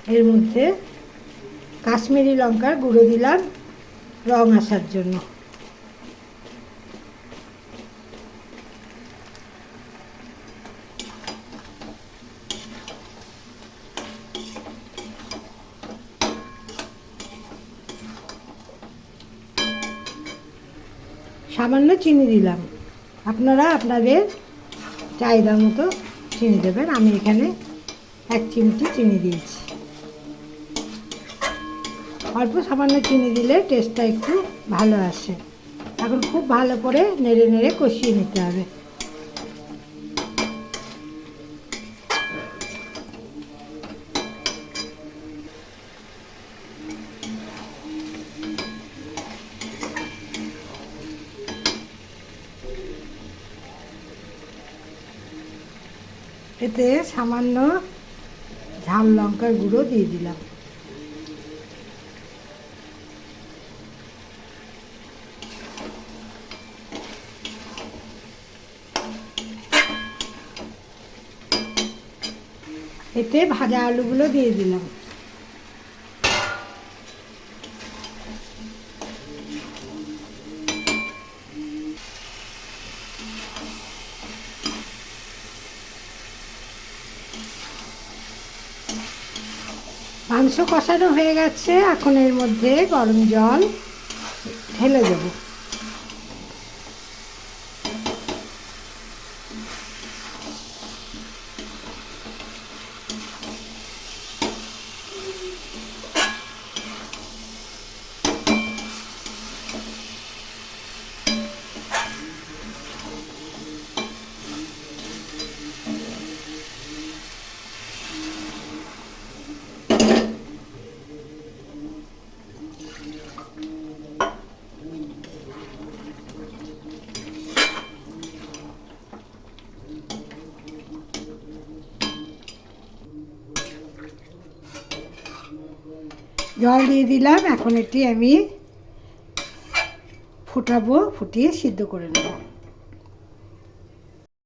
এর মধ্যে কাশ্মীরি লঙ্কার গুঁড়ো দিলাম রং আসার জন্য। সামান্য চিনি দিলাম, আপনারা আপনাদের চাহিদা মতো চিনি দেবেন। আমি এখানে 1 চিমটি চিনি দিয়েছি। অল্প সামান্য চিনি দিলে টেস্টটা একটু ভালো আসে। এখন খুব ভালো করে নেড়ে নেড়ে কষিয়ে নিতে হবে। এতে সামান্য ঝাল লঙ্কার গুঁড়ো দিয়ে দিলাম। এতে ভাজা আলুগুলো দিয়ে দিলাম। মাংস কষানো হয়ে গেছে, এখন এর মধ্যে গরম জল ঢেলে দেব। জল দিয়ে দিলাম, এখন এটি আমি ফুটাবো, ফুটিয়ে সিদ্ধ করে নেব।